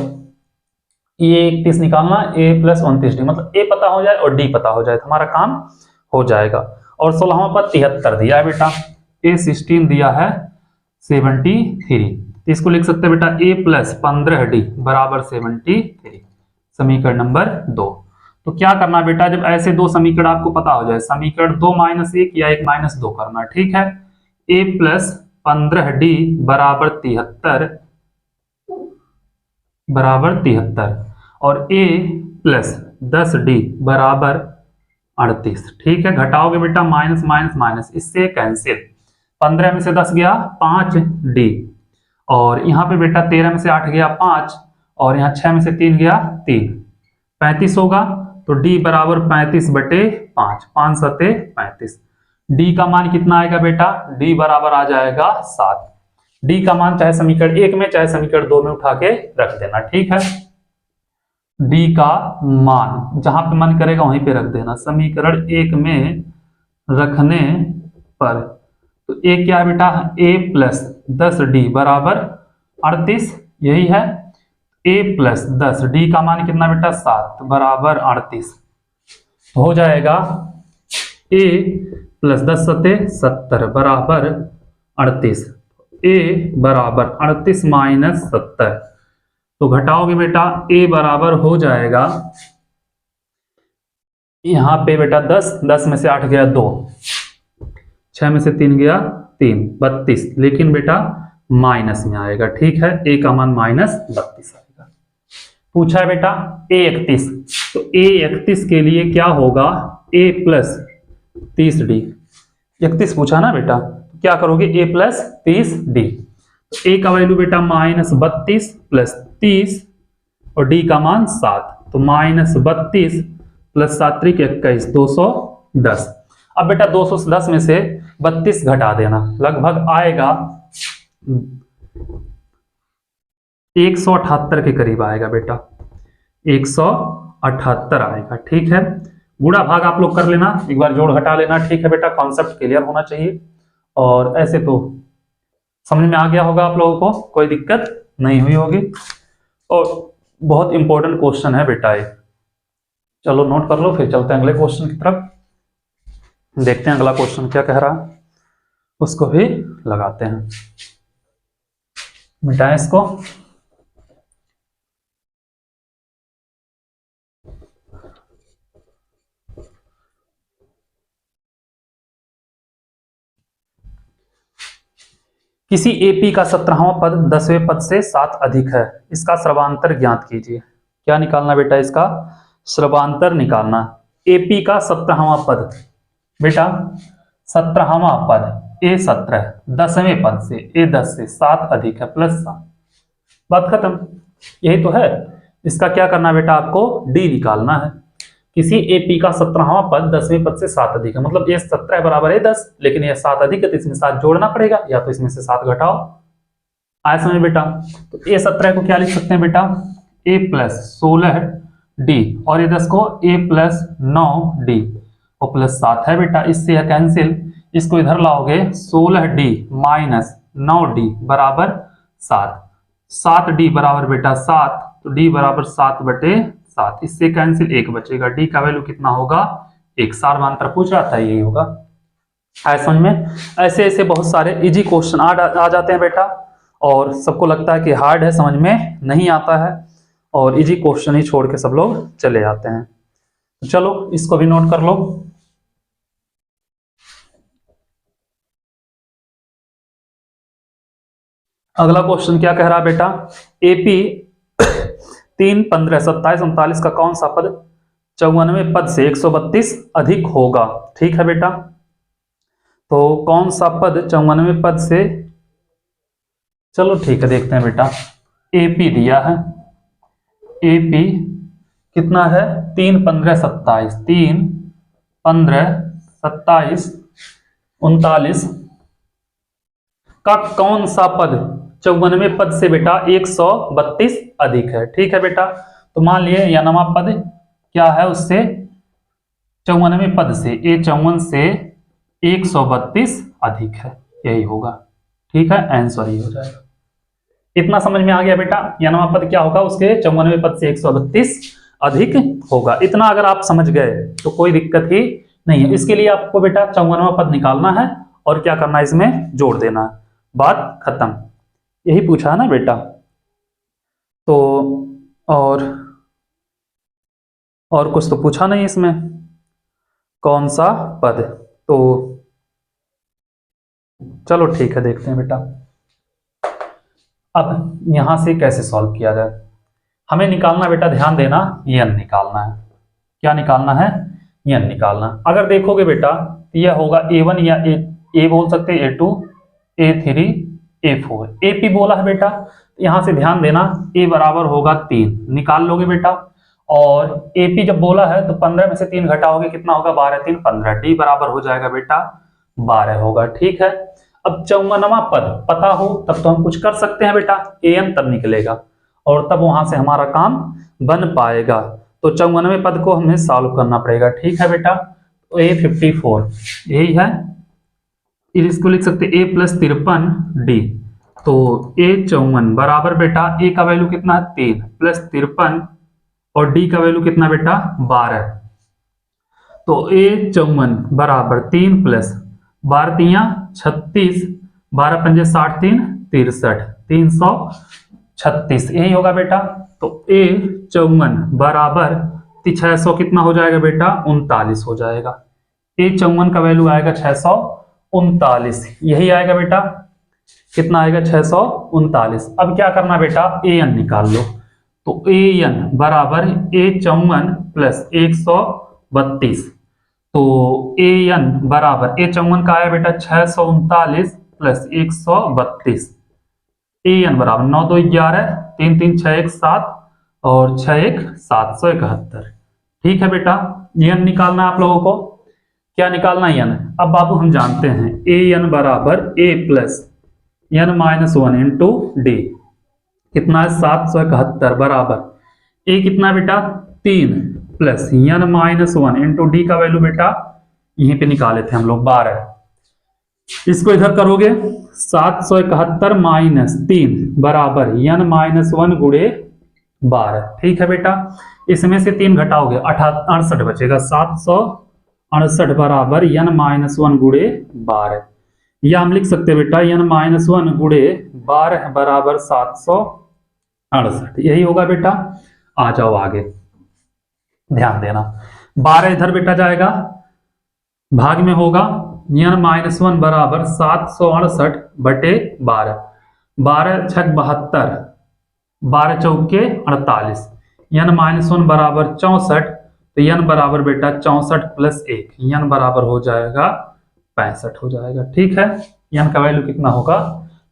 ये 31 निकालना, A प्लस 29D, मतलब A पता हो जाए और D पता हो जाए तो हमारा काम हो जाएगा। और 16वां पद 73 दिया है बेटा, A16 दिया है 73, इसको लिख सकते हैं बेटा A प्लस 15D बराबर 73, समीकरण नंबर 2। तो क्या करना बेटा, जब ऐसे दो समीकरण आपको पता हो जाए, समीकरण 2 - 1 या 1 - 2 करना। ठीक है, A प्लस 15D बराबर 73 और A प्लस 10D बराबर 38। ठीक है, घटाओगे बेटा माइनस माइनस माइनस, इससे कैंसिल। 15 में से 10 गया 5D, और यहाँ पे बेटा 13 में से 8 गया 5, और यहाँ 6 में से 3 गया 3, 35 होगा। तो D बराबर 35/5, 5 सते 35। D का मान कितना आएगा बेटा, D बराबर आ जाएगा 7। D का मान चाहे समीकरण 1 में चाहे समीकरण 2 में उठा के रख देना। ठीक है, D का मान जहां पे मन करेगा वहीं पे रख देना, समीकरण 1 में रखने पर। तो A क्या है बेटा, A प्लस 10D बराबर 38, यही है। A प्लस 10D का मान कितना बेटा 7 बराबर 38, हो जाएगा A प्लस 10 सते 70 बराबर 38। A बराबर 38 माइनस 70, तो घटाओगे बेटा A बराबर हो जाएगा, यहां पे बेटा 10 में से 8 गया 2, 6 में से 3 गया 32, लेकिन बेटा माइनस में आएगा, ठीक है, ए का मान -32 आएगा। पूछा है बेटा A31, तो A31 के लिए क्या होगा, A + 30D। 31 पूछा ना बेटा, क्या करोगे, A + 30D। तो A का वैल्यू बेटा -32 + 30 और D का मान 7, तो -32 + 7 × 21, 210। अब बेटा 210 में से 32 घटा देना, लगभग आएगा 178 के करीब आएगा बेटा, 178 आएगा, ठीक है। गुणा भाग आप लोग कर लेना, एक बार जोड़ घटा लेना, ठीक है बेटा, कॉन्सेप्ट क्लियर होना चाहिए। और ऐसे तो समझ में आ गया होगा आप लोगों को, कोई दिक्कत नहीं हुई होगी। और बहुत इंपॉर्टेंट क्वेश्चन है बेटा ये, चलो नोट कर लो, फिर चलते हैं अगले क्वेश्चन की तरफ। देखते हैं अगला क्वेश्चन क्या कह रहा है, उसको भी लगाते हैं, मिटाएं इसको। किसी एपी का 17वां पद 10वें पद से 7 अधिक है, इसका सर्वांतर ज्ञात कीजिए। क्या निकालना बेटा, इसका सर्वांतर निकालना। एपी का 17वां पद बेटा, 17वां पद A17 10वें पद से A10 से 7 अधिक है, +7, बात खत्म, यही तो है। इसका क्या करना बेटा, आपको डी निकालना है। किसी एपी का 17वां पद 10वें पद से 7 अधिक है, मतलब A17 बराबर A10, लेकिन ये 7 अधिक है तो इसमें 7 जोड़ना पड़ेगा, या तो इसमें से 7 घटाओ। आया समझ बेटा, तो A17 को क्या लिख सकते हैं बेटा, A + 16D, और A10 को A + 9D और +7 है बेटा, इससे यह कैंसिल, इसको इधर लाओगे 16D - 9D बराबर 7, 7D बराबर बेटा 7, तो D बराबर 7/7, इससे कैंसिल 1 बचेगा, D का वैल्यू कितना होगा 1, सार्वधातुक पूछ रहा था, यही होगा। आया समझ में। ऐसे ऐसे बहुत सारे इजी क्वेश्चन आ जाते हैं बेटा, और सबको लगता है कि हार्ड है, समझ में नहीं आता है, और इजी क्वेश्चन ही छोड़ के सब लोग चले जाते हैं। तो चलो इसको भी नोट कर लो। अगला क्वेश्चन क्या कह रहा है बेटा, एपी 3, 15, 27, 39 का कौन सा पद 94वें पद से 132 अधिक होगा, ठीक है बेटा। तो कौन सा पद 94वें पद से, चलो ठीक है देखते हैं बेटा। एपी दिया है, एपी कितना है, 3, 15, 27, 3, 15, 27, 39 का कौन सा पद 94वें पद से बेटा 132 अधिक है, ठीक है बेटा। तो मान लिए यानवा पद क्या है, उससे 94वें पद से A54 से 132 अधिक है, यही होगा, ठीक है, आंसर ही हो जाएगा। इतना समझ में आ गया बेटा, यानवा पद क्या होगा, उसके 94वें पद से 132 अधिक होगा। इतना अगर आप समझ गए तो कोई दिक्कत ही नहीं है। इसके लिए आपको बेटा 54वां पद निकालना है और क्या करना है, इसमें जोड़ देना है, बात खत्म, यही पूछा है ना बेटा। तो और कुछ तो पूछा नहीं इसमें, कौन सा पद, तो चलो ठीक है देखते हैं बेटा। अब यहां से कैसे सॉल्व किया जाए, हमें निकालना बेटा, ध्यान देना, n निकालना है। क्या निकालना है, n निकालना। अगर देखोगे बेटा यह होगा A1 या A बोल सकते हैं, A2, A3, A4, AP बोला है बेटा, यहां से ध्यान देना, A बराबर होगा 3, निकाल लोगे बेटा। और AP जब बोला है तो 15 में से 3 घटाओगे, कितना होगा, 12, 3, 15, D बराबर हो जाएगा बेटा 12 होगा, ठीक है। अब 54वां पद पता हो तब तो हम कुछ कर सकते हैं बेटा, AN तब निकलेगा और तब वहां से हमारा काम बन पाएगा। तो 54वें पद को हमें सॉल्व करना पड़ेगा, ठीक है बेटा। तो A54 यही है, इसको लिख सकते A + 53D। तो A54 बराबर बेटा, A का वैल्यू कितना है 3 + 53 और D का वैल्यू कितना बेटा 12। तो A54 बराबर 3 + 12 36, 12 पंजे 60, 3 63, 336 यही होगा बेटा। तो A54 बराबर 600 कितना हो जाएगा बेटा 39 हो जाएगा। A54 का वैल्यू आएगा 639, 639, यही आएगा बेटा। कितना आएगा? 639। अब क्या करना बेटा? ए एन निकाल लो। तो ए एन बराबर A54 प्लस 132। तो ए एन बराबर A54 का आया बेटा 639 प्लस 132। ए एन बराबर 9 2 11, 3 3 6 1 7 और 6 1 771। ठीक है बेटा, एन निकालना है आप लोगों को। क्या निकालना है? एन। अब बाबू हम जानते हैं ए एन बराबर A plus N minus 1 into D. कितना है? 771 बराबर ए कितना बेटा? 3 plus N minus 1 into D का वैल्यू बेटा यहीं पे निकाले थे हम लोग 12। इसको इधर करोगे 771 माइनस 3 बराबर एन माइनस 1 गुणे 12। ठीक है बेटा, इसमें से 3 घटाओगे 68 बचेगा। 768 बराबर एन माइनस 1 गुणे 12। या हम लिख सकते हैं बेटा एन माइनस 1 गुणे 12 बराबर 768। यही होगा बेटा। आ जाओ आगे, ध्यान देना। 12 इधर बेटा जाएगा, भाग में होगा एन माइनस 1 बराबर 768 बटे 12। 12 छक 72, 12 चौके 48। एन माइनस 1 बराबर 64। तो एन बराबर बेटा 64 प्लस 1, एन बराबर हो जाएगा 65 हो जाएगा। ठीक है, एन का वैल्यू कितना होगा?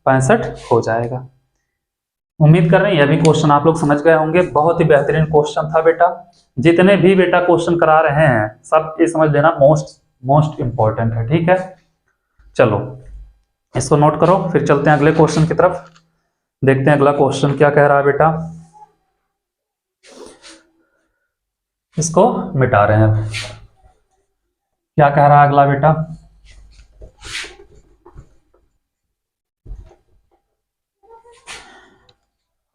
65 हो जाएगा। उम्मीद कर रहे हैं यह भी क्वेश्चन आप लोग समझ गए होंगे। बहुत ही बेहतरीन क्वेश्चन था बेटा। जितने भी बेटा क्वेश्चन करा रहे हैं सब ये समझ लेना मोस्ट इंपॉर्टेंट है। ठीक है, चलो इसको नोट करो, फिर चलते हैं अगले क्वेश्चन की तरफ। देखते हैं अगला क्वेश्चन क्या कह रहा है बेटा। इसको मिटा रहे हैं। क्या कह रहा है अगला बेटा?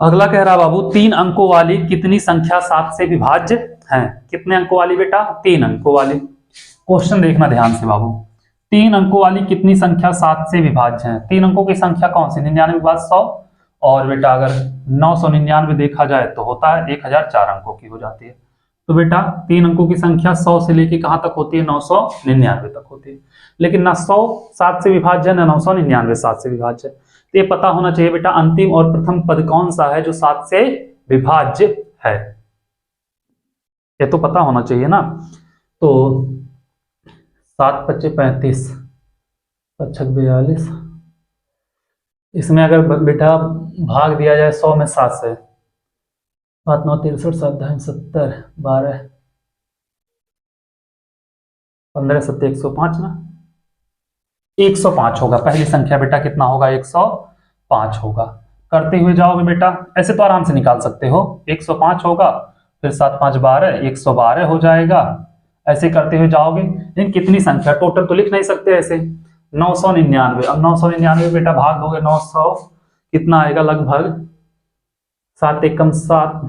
अगला कह रहा बाबू 3 अंकों वाली कितनी संख्या 7 से विभाज्य है? कितने अंकों वाली बेटा? 3 अंकों वाली। क्वेश्चन देखना ध्यान से बाबू। 3 अंकों वाली कितनी संख्या 7 से विभाज्य है? 3 अंकों की संख्या कौन सी? 99 + 100। और बेटा अगर 999 देखा जाए तो होता है 1004 अंकों की हो जाती है। तो बेटा 3 अंकों की संख्या 100 से लेके कहां तक होती है? 999 तक होती है। लेकिन ना 100 7 से विभाज्य है, ना 999 7 से विभाज्य है। तो ये पता होना चाहिए बेटा अंतिम और प्रथम पद कौन सा है जो 7 से विभाज्य है। ये तो पता होना चाहिए ना। तो 7 × 25 35, 5 × 42। इसमें अगर बेटा भाग दिया जाए 100 में 7 से, 7 9 63, 7 10 70, 12 15 7 105 ना, 105 होगा। पहली संख्या बेटा कितना होगा? 105 होगा। करते हुए जाओगे बेटा, ऐसे तो आराम से निकाल सकते हो। 105 होगा, फिर 7 5 12, 112 हो जाएगा। ऐसे करते हुए जाओगे। लेकिन कितनी संख्या? टोटल तो लिख नहीं सकते ऐसे। 999। अब 999 बेटा भाग दोगे 900, कितना आएगा? लगभग 7 एकम 7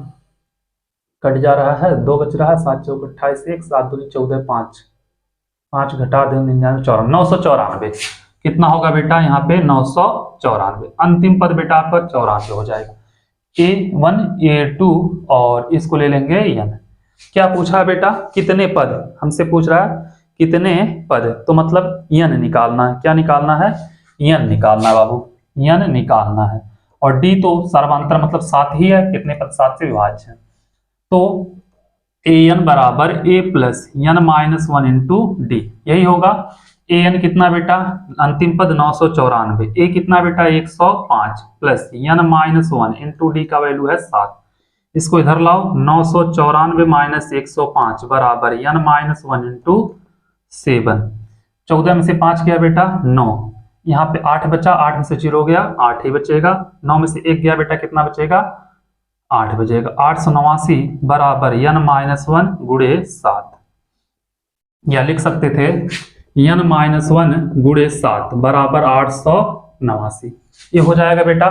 कट जा रहा है, 2 बच रहा है। 7 चौक 28, 1 7 दूनी 14, 5 घटा दे 99 94, 994। कितना होगा बेटा यहाँ पे? 994। अंतिम पद बेटा आपका 94 हो जाएगा। A1 A2 और इसको ले लेंगे n। क्या पूछा है बेटा? कितने पद? हमसे पूछ रहा है कितने पद, तो मतलब n निकालना है। क्या निकालना है? n निकालना है बाबू, n निकालना है। और d तो सर्वांतर मतलब 7 ही है। कितने पद? 7 से विभाज्य है। तो an बराबर a plus n minus 1 into D, यही होगा। an कितना बेटा? अंतिम पद 994। a कितना बेटा? 105 plus n minus 1 into D का वैल्यू है 7। इसको इधर लाओ, 994 माइनस 105 बराबर n माइनस 1 इंटू 7। 14 में से 5 गया बेटा 9, यहाँ पे 8 बचा, 8 में से 0 गया 8 ही बचेगा। 9 में से 1 गया बेटा, कितना बचेगा? 8 बचेगा। 889 बराबर n माइनस 1 गुणे 7। या लिख सकते थे n माइनस 1 गुणे 7 बराबर 889। ये हो जाएगा बेटा।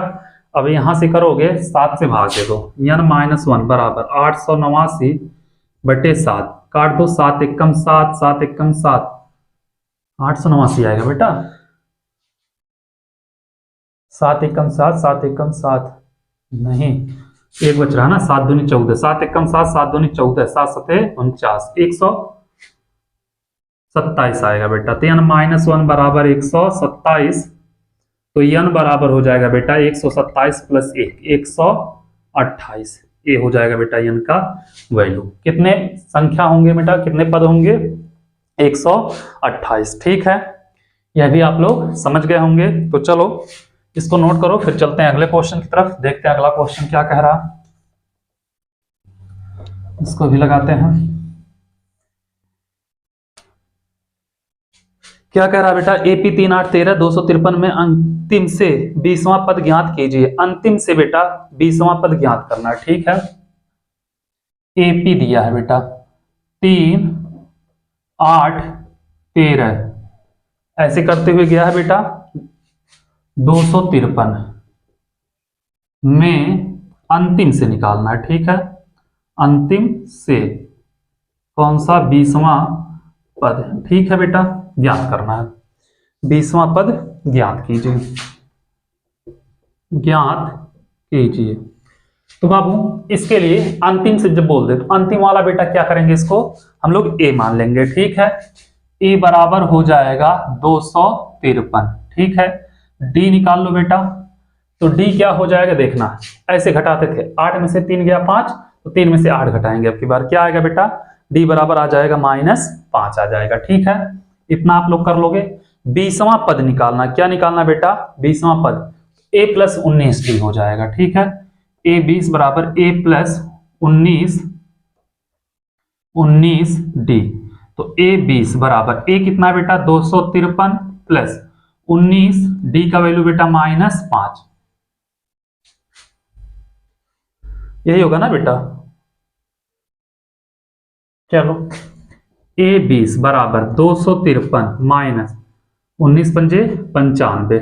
अब यहां से करोगे 7 से भाग दे दो, n माइनस 1 बराबर 889 बटे 7। काट दो, 7 एकम 7, 7 एकम 7, 889 आएगा बेटा। 7 एकम 7, 7 एकम 7 नहीं, एक बच रहा है ना। 7 दूनी 14, 7 एकम 7, 7 दूनी 14, 7 7 49, 27 आएगा बेटा। तो n माइनस 1 बराबर 127, तो n बराबर हो जाएगा बेटा 127 प्लस 1 128। ये हो जाएगा बेटा n का वैल्यू। कितने संख्या होंगे बेटा, कितने पद होंगे? 128। ठीक है, यह भी आप लोग समझ गए होंगे। तो चलो इसको नोट करो, फिर चलते हैं अगले क्वेश्चन की तरफ, देखते हैं अगला क्वेश्चन क्या कह रहा। इसको भी लगाते हैं। क्या कह रहा बेटा? AP 3 8 13 253 में अंतिम से 20वां पद ज्ञात कीजिए। अंतिम से बेटा 20वां पद ज्ञात करना है। ठीक है, AP दिया है बेटा 3 8 13, ऐसे करते हुए गया है बेटा 253 में अंतिम से निकालना है। ठीक है, अंतिम से कौन सा? 20वां पद। ठीक है बेटा, ज्ञात करना है। 20वां पद ज्ञात कीजिए, ज्ञात कीजिए। तो बाबू इसके लिए अंतिम से जब बोल दे तो अंतिम वाला बेटा क्या करेंगे, इसको हम लोग A मान लेंगे। ठीक है, A बराबर हो जाएगा 253। ठीक है, D निकाल लो बेटा। तो D क्या हो जाएगा देखना, ऐसे घटाते थे, 8 में से 3 गया 5, तो 3 में से 8 घटाएंगे। अब की बार क्या आएगा बेटा? D बराबर आ जाएगा -5 आ जाएगा। ठीक है, इतना आप लोग कर लोगे। 20वां पद निकालना, क्या निकालना बेटा? 20वां पद A प्लस 19D हो जाएगा। ठीक है, A 20 बराबर A प्लस 19D। तो A 20 बराबर A कितना बेटा? 253 प्लस 19D का वैल्यू बेटा -5, यही होगा ना बेटा? चलो A 20 बराबर 253 माइनस 19 पंजे 95।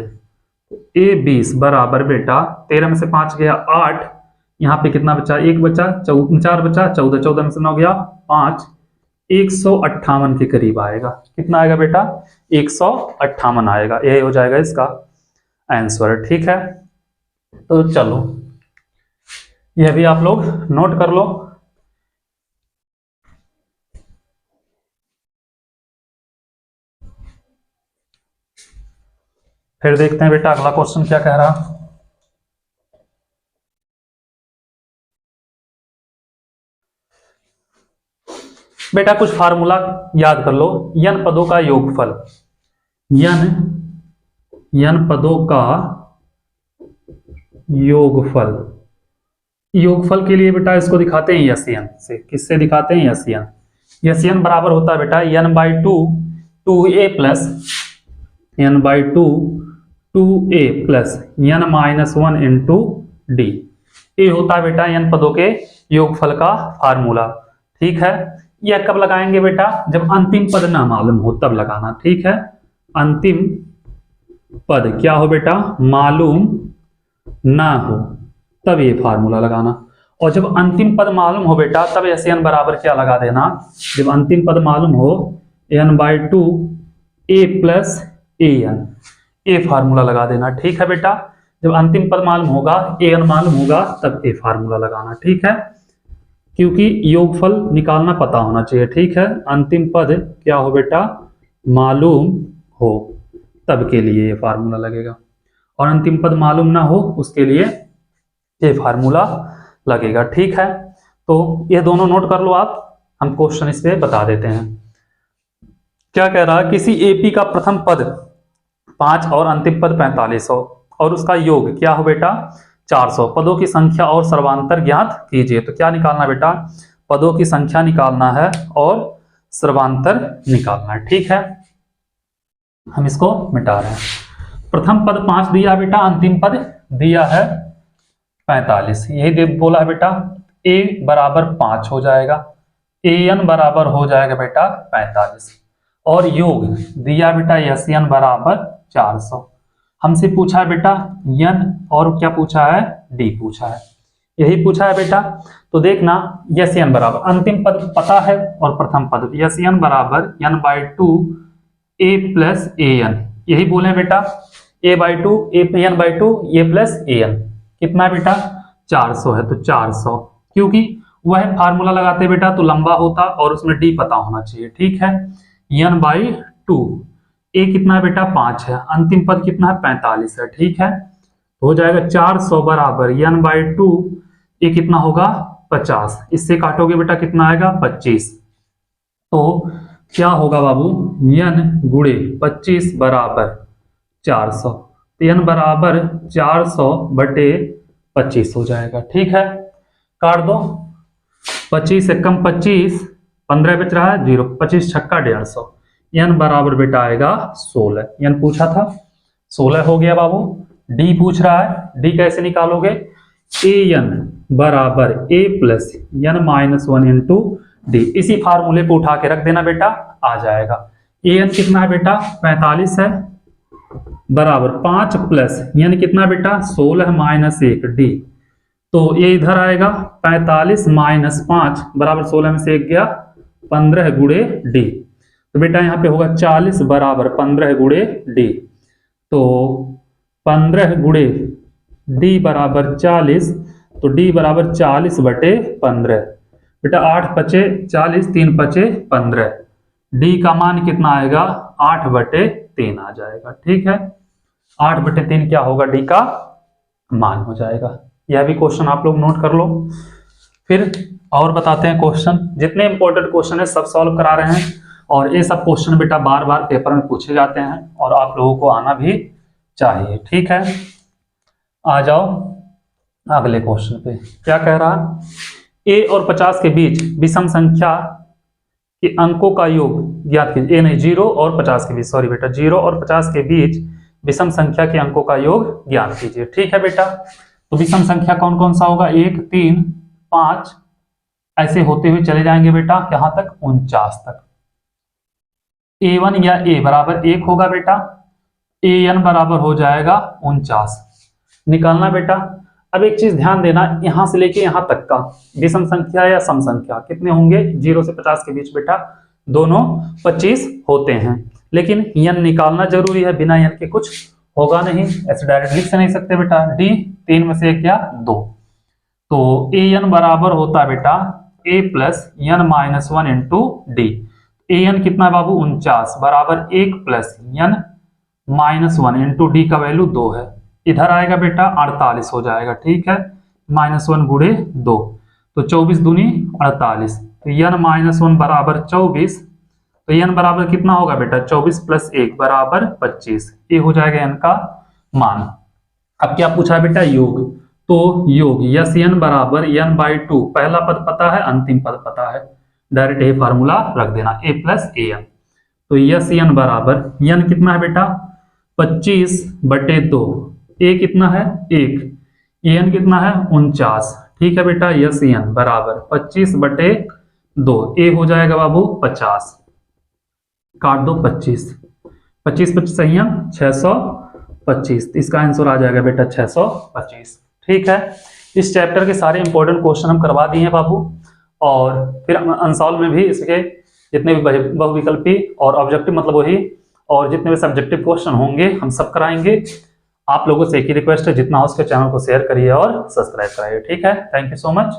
A 20 बराबर बेटा 13 में से 5 गया 8, यहाँ पे कितना बचा? 1 बचा, 4 बचा, 14, 14 में से 9 गया 5, 158 के करीब आएगा। कितना आएगा बेटा? 158 आएगा। यही हो जाएगा इसका आंसर। ठीक है, तो चलो यह भी आप लोग नोट कर लो। फिर देखते हैं बेटा अगला क्वेश्चन क्या कह रहा। बेटा कुछ फार्मूला याद कर लो। n पदों का योगफल, n पदों का योगफल, योगफल के लिए बेटा इसको दिखाते हैं SN से। किससे दिखाते हैं? SN। SN बराबर होता है बेटा n/2 2a plus n/2 2a plus n-1 into d। ये होता है बेटा n पदों के योगफल का फार्मूला। ठीक है, यह कब लगाएंगे बेटा? जब अंतिम पद ना मालूम हो तब लगाना। ठीक है, अंतिम पद क्या हो बेटा? मालूम ना हो तब ये फार्मूला लगाना। और जब अंतिम पद मालूम हो बेटा तब SN बराबर क्या लगा देना? जब अंतिम पद मालूम हो n/2 a प्लस an, ये फार्मूला लगा देना। ठीक है बेटा, जब अंतिम पद मालूम होगा, an मालूम होगा, तब ये फार्मूला लगाना। ठीक है, क्योंकि योगफल निकालना पता होना चाहिए। ठीक है, अंतिम पद क्या हो बेटा? मालूम हो तब के लिए ये फार्मूला लगेगा, और अंतिम पद मालूम ना हो उसके लिए ये फार्मूला लगेगा। ठीक है, तो ये दोनों नोट कर लो आप, हम क्वेश्चन इस पे बता देते हैं। क्या कह रहा है? किसी AP का प्रथम पद 5 और अंतिम पद 45 हो और उसका योग क्या हो बेटा? 400। पदों की संख्या और सर्वांतर ज्ञात कीजिए। तो क्या निकालना बेटा? पदों की संख्या निकालना है और सर्वांतर निकालना है। ठीक है, हम इसको मिटा रहे हैं। प्रथम पद 5 दिया बेटा, अंतिम पद दिया है 45। यही बोला है बेटा A बराबर 5 हो जाएगा, AN बराबर हो जाएगा बेटा 45, और योग दिया बेटा SN बराबर 400। हमसे पूछा है बेटा n, और क्या पूछा है? D पूछा है, यही पूछा है बेटा। तो देखना SN बराबर अंतिम पद पता है और प्रथम पद SN बराबर n/2 a प्लस an, यही बोले बेटा a/2 n/2 a plus an। कितना बेटा? 400 है, तो 400, क्योंकि वह फार्मूला लगाते बेटा तो लंबा होता और उसमें D पता होना चाहिए। ठीक है, n बाई 2। ए कितना है बेटा 5 है, अंतिम पद कितना है 45 है, ठीक है। हो जाएगा 400 बराबर n बाई 2, ये कितना होगा 50, इससे काटोगे बेटा कितना आएगा 25। तो क्या होगा बाबू, n गुणे 25 बराबर 400, तो n बराबर 400 बटे 25 हो जाएगा, ठीक है। काट दो, 25 से कम 25, 15 बच रहा है 0, 25 छक्का 150, n बराबर बेटा आएगा 16। n पूछा था 16 हो गया बाबू। d पूछ रहा है, d कैसे निकालोगे, an बराबर a plus n minus 1 into D, इसी फार्मूले को उठा के रख देना बेटा, आ जाएगा। an कितना है बेटा 45 है, बराबर 5 प्लस n कितना बेटा 16 माइनस 1 d, तो ये इधर आएगा 45 माइनस 5 बराबर 16 में से 1 गया 15 गुणे डी, तो बेटा यहाँ पे होगा 40 बराबर 15 गुणे डी, तो 15 गुणे डी बराबर 40, तो डी बराबर 40 बटे 15, बेटा 8 पचे 40, 3 पचे 15, डी का मान कितना आएगा 8 बटे 3 आ जाएगा, ठीक है। 8 बटे 3 क्या होगा, डी का मान हो जाएगा। यह भी क्वेश्चन आप लोग नोट कर लो। फिर और बताते हैं क्वेश्चन, जितने इंपॉर्टेंट क्वेश्चन है सब सॉल्व करा रहे हैं, और ये सब क्वेश्चन बेटा बार बार पेपर में पूछे जाते हैं और आप लोगों को आना भी चाहिए, ठीक है। आ जाओ अगले क्वेश्चन पे, क्या कह रहा है, a और 50 के बीच विषम संख्या के अंकों का योग ज्ञात कीजिए। नहीं, 0 और 50 के बीच, सॉरी बेटा, 0 और 50 के बीच विषम संख्या के अंकों का योग ज्ञात कीजिए, ठीक है बेटा। तो विषम संख्या कौन कौन सा होगा, 1, 3, 5, ऐसे होते हुए चले जाएंगे बेटा यहां तक 49 तक। a1 या a बराबर 1 होगा बेटा, an बराबर हो जाएगा 49, निकालना बेटा। अब एक चीज ध्यान देना, यहां से लेके यहां तक का विषम संख्या या सम संख्या कितने होंगे, 0 से 50 के बीच बेटा दोनों 25 होते हैं, लेकिन n निकालना जरूरी है, बिना n के कुछ होगा नहीं, ऐसे डायरेक्ट लिख से नहीं सकते बेटा। d 3 में से 1 क्या 2, तो an बराबर होता है बेटा a plus n minus 1 into D, an कितना है बाबू 49 बराबर 1 plus n minus 1 into D का वैल्यू 2 है, इधर आएगा बेटा 48 हो जाएगा, ठीक है। -1 गुणे 2, तो 24 दूनी 48, तो n माइनस 1 बराबर 24, तो n बराबर कितना होगा बेटा 24 प्लस 1 बराबर 25, ये हो जाएगा n का मान। अब क्या पूछा है बेटा योग, तो योग यस n बराबर n बाई 2, पहला पद पता है अंतिम पद पता है, डायरेक्ट ये फार्मूला रख देना a प्लस an, तो यस n बराबर n कितना है बेटा 25 बटे 2, a कितना है 1, an कितना है 49, ठीक है बेटा। यस n बराबर 25 बटे 2, a हो जाएगा बाबू 50, काट दो 25, 25 25 संयम 625, इसका आंसर आ जाएगा बेटा 625, ठीक है। इस चैप्टर के सारे इंपॉर्टेंट क्वेश्चन हम करवा दिए हैं बाबू, और फिर अनसॉल्व में भी इसके जितने भी बहुविकल्पी और ऑब्जेक्टिव मतलब वही, और जितने भी सब्जेक्टिव क्वेश्चन होंगे हम सब कराएंगे। आप लोगों से एक ही रिक्वेस्ट है, जितना हो उसके चैनल को शेयर करिए और सब्सक्राइब कराइए, ठीक है। Thank you so much.